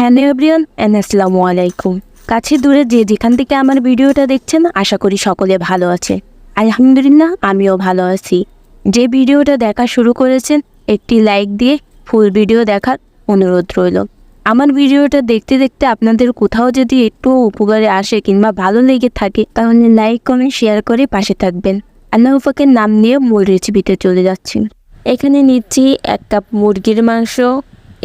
Hello everyone and আসসালামু আলাইকুম। কাছে দূরে যে যেখান থেকে আমার ভিডিওটা দেখছেন আশা করি সকলে ভালো আছে। আলহামদুলিল্লাহ আমিও ভালো আছি। যে ভিডিওটা দেখা শুরু করেছেন একটি লাইক দিয়ে ফুল ভিডিও দেখার অনুরোধ রইল। আমার ভিডিওটা দেখতে দেখতে আপনাদের কোথাও যদি একটু উপকারে আসে কিংবা ভালো লেগে থাকে তাহলে লাইক কমেন্ট শেয়ার করে পাশে থাকবেন। আল্লাহ পাকের নাম নিয়ে মূল রেসিপিতে চলে যাচ্ছি। এখানে নিচ্ছি 1 কাপ মুরগির মাংস,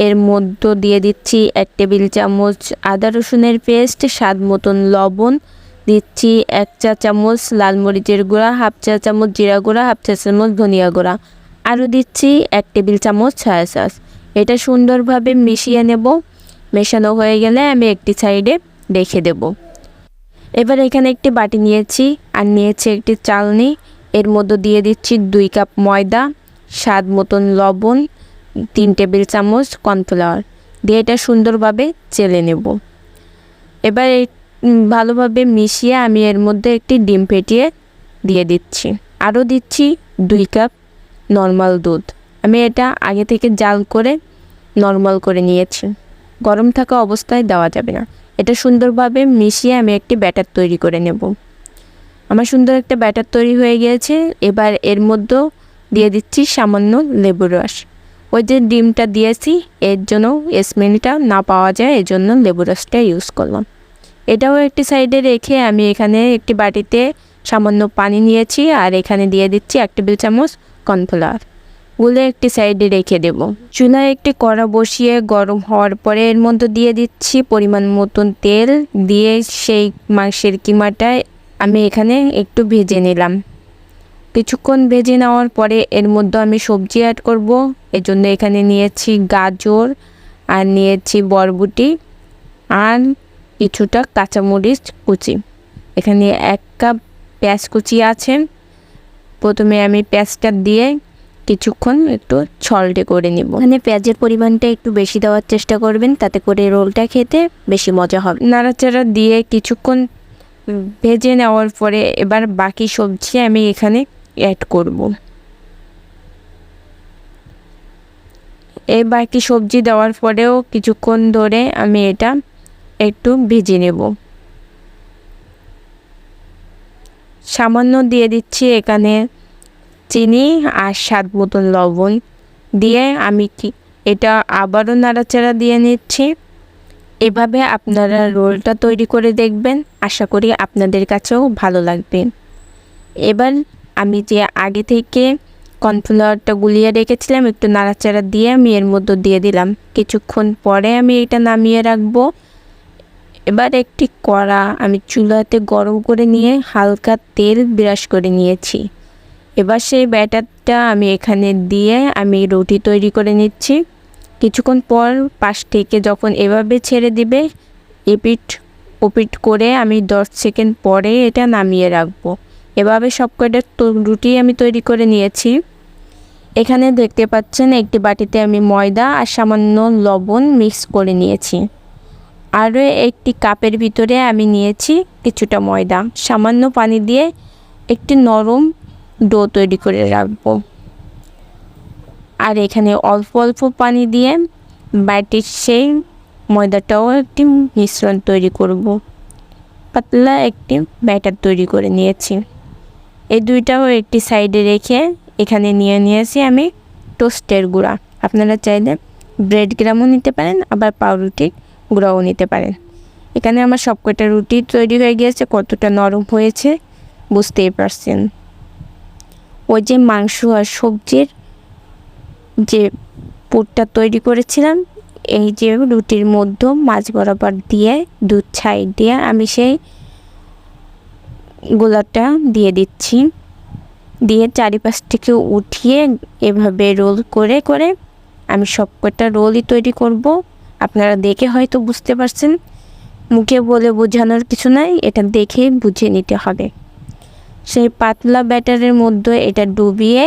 এর মধ্যে দিয়ে দিচ্ছি 1 টেবিল চামচ আদা রসুনের পেস্ট, স্বাদ মতন লবণ দিচ্ছি, 1 চা চামচ লাল মরিচের গুঁড়া, হাফ চা চামচ জিরা গুঁড়া, হাফ চা চামচ ধনিয়া গুঁড়া, আরও দিচ্ছি 1 টেবিল চামচ সয়া সস। এটা সুন্দরভাবে মিশিয়ে নেব। মেশানো হয়ে গেলে আমি একটি সাইডে রেখে দেব। এবার এখানে একটি বাটি নিয়েছি আর নিয়েছি একটি চালনি, এর মধ্যে দিয়ে দিচ্ছি 2 কাপ ময়দা, স্বাদ মতন লবণ, 3 টেবিল চামচ কর্নফ্লাওয়ার দিয়ে এটা সুন্দরভাবে চেলে নেব। এবার ভালোভাবে মিশিয়ে আমি এর মধ্যে একটি ডিম ফেটিয়ে দিয়ে দিচ্ছি। আরও দিচ্ছি 2 কাপ নর্মাল দুধ। আমি এটা আগে থেকে জাল করে নর্মাল করে নিয়েছি, গরম থাকা অবস্থায় দেওয়া যাবে না। এটা সুন্দরভাবে মিশিয়ে আমি একটি ব্যাটার তৈরি করে নেব। আমার সুন্দর একটা ব্যাটার তৈরি হয়ে গিয়েছে। এবার এর মধ্যে দিয়ে দিচ্ছি সামান্য লেবুর রস। ওই যে ডিমটা দিয়েছি এর জন্য স্মেলটা না পাওয়া যায়, এর জন্য লেবু রসটা ইউজ করলাম। এটাও একটি সাইডে রেখে আমি এখানে একটি বাটিতে সামান্য পানি নিয়েছি আর এখানে দিয়ে দিচ্ছি 1 টেবিল চামচ কর্নফ্লাওয়ার, গুলে একটি সাইডে রেখে দেব। চুলায় একটি কড়া বসিয়ে গরম হওয়ার পরে এর মধ্যে দিয়ে দিচ্ছি পরিমাণ মতন তেল, দিয়ে সেই মাংসের কিমাটায় আমি এখানে একটু ভেজে নিলাম। কিছুক্ষণ ভেজে নেওয়ার পরে এর মধ্যে আমি সবজি অ্যাড করব। এজন্য এখানে নিয়েছি গাজর আর নিয়েছি বরবটি আর কিছুটা কাঁচামরিচ কুচি। এখানে 1 কাপ পেঁয়াজ কুচি আছে। প্রথমে আমি পেঁয়াজটা দিয়ে কিছুক্ষণ একটু ছলটে করে নিব। এখানে পেঁয়াজের পরিমাণটা একটু বেশি দেওয়ার চেষ্টা করবেন, তাতে করে রোলটা খেতে বেশি মজা হবে। নাড়াচাড়া দিয়ে কিছুক্ষণ ভেজে নেওয়ার পরে এবার বাকি সবজি আমি এখানে অ্যাড করব। এই বাকি সবজি দেওয়ার পরেও কিছুক্ষণ ধরে আমি এটা একটু ভেজে নেব। সামান্য দিয়ে দিচ্ছি এখানে চিনি আর স্বাদ মতন লবণ দিয়ে আমি এটা আবারও নাড়াচাড়া দিয়ে নিচ্ছি। এভাবে আপনারা রোলটা তৈরি করে দেখবেন, আশা করি আপনাদের কাছেও ভালো লাগবে। এবার আমি যে আগে থেকে কর্নফ্লাওয়ারটা গুলিয়ে রেখেছিলাম একটু নাড়াচাড়া দিয়ে আমি এর মধ্যে দিয়ে দিলাম। কিছুক্ষণ পরে আমি এটা নামিয়ে রাখবো। এবার একটি কড়া আমি চুলাতে গরম করে নিয়ে হালকা তেল ব্রাশ করে নিয়েছি। এবার সেই ব্যাটারটা আমি এখানে দিয়ে আমি রুটি তৈরি করে নিচ্ছি। কিছুক্ষণ পর পাশ থেকে যখন এভাবে ছেড়ে দিবে এপিট ওপিট করে আমি 10 সেকেন্ড পরে এটা নামিয়ে রাখবো। এভাবে সবকটা রুটি আমি তৈরি করে নিয়েছি। এখানে দেখতে পাচ্ছেন একটি বাটিতে আমি ময়দা আর সামান্য লবণ মিক্স করে নিয়েছি। আরও একটি কাপের ভিতরে আমি নিয়েছি কিছুটা ময়দা, সামান্য পানি দিয়ে একটি নরম ডো তৈরি করে রাখবো। আর এখানে অল্প অল্প পানি দিয়ে বাটির সেই ময়দাটাও একটি মিশ্রণ তৈরি করব। পাতলা একটি ব্যাটার তৈরি করে নিয়েছি। এই দুইটাও একটি সাইডে রেখে এখানে নিয়েছি আমি টোস্টের গুঁড়া। আপনারা চাইলে ব্রেড গ্রামও নিতে পারেন, আবার পাউরুটির গুঁড়াও নিতে পারেন। এখানে আমার সবকটা রুটি তৈরি হয়ে গিয়েছে, কতটা নরম হয়েছে বুঝতেই পারছেন। ওই যে মাংস আর সবজির যে পুরটা তৈরি করেছিলাম এই যে রুটির মধ্যে মাছ বরাবর দিয়ে দুধ সাইড দিয়ে আমি সেই গোলাটা দিয়ে দিচ্ছি। দিয়ে চারিপাশ থেকে উঠিয়ে এভাবে রোল করে করে আমি সবকটা রোলই তৈরি করব। আপনারা দেখে হয়তো বুঝতে পারছেন, মুখে বলে বোঝানোর কিছু নাই, এটা দেখে বুঝে নিতে হবে। সেই পাতলা ব্যাটারের মধ্যে এটা ডুবিয়ে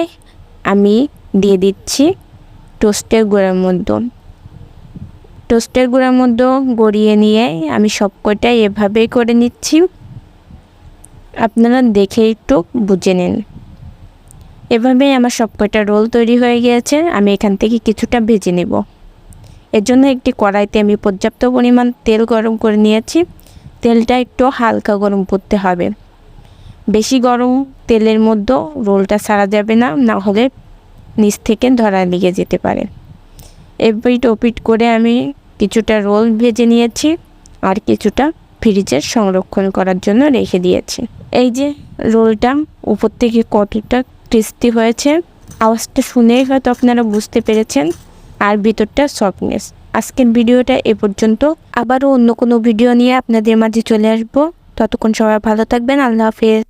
আমি দিয়ে দিচ্ছি টোস্টের গুঁড়ার মধ্যে। টোস্টের গুঁড়ার মধ্যে গড়িয়ে নিয়ে আমি সবকটাই এভাবেই করে নিচ্ছি। আপনারা দেখে একটু বুঝে নিন। এভাবেই আমার সবকটা রোল তৈরি হয়ে গিয়েছে। আমি এখান থেকে কিছুটা ভেজে নেব। এর জন্য একটি কড়াইতে আমি পর্যাপ্ত পরিমাণ তেল গরম করে নিয়েছি। তেলটা একটু হালকা গরম করতে হবে, বেশি গরম তেলের মধ্যে রোলটা ছাড়া যাবে না, না হলে নিচ থেকে ধরা লেগে যেতে পারে। এপিট ওপিট করে আমি কিছুটা রোল ভেজে নিয়েছি আর কিছুটা ফ্রিজে সংরক্ষণ করার জন্য রেখে দিয়েছি। এই যে রোলটা উপর থেকে কতটা ক্রিস্পি হয়েছে, আওয়াজটা শুনেই হয়তো আপনারা বুঝতে পেরেছেন, আর ভিতরটা সফটনেস। আজকের ভিডিওটা এ পর্যন্ত, আবারও অন্য কোনো ভিডিও নিয়ে আপনাদের মাঝে চলে আসবো। ততক্ষণ সবাই ভালো থাকবেন। আল্লাহ হাফেজ।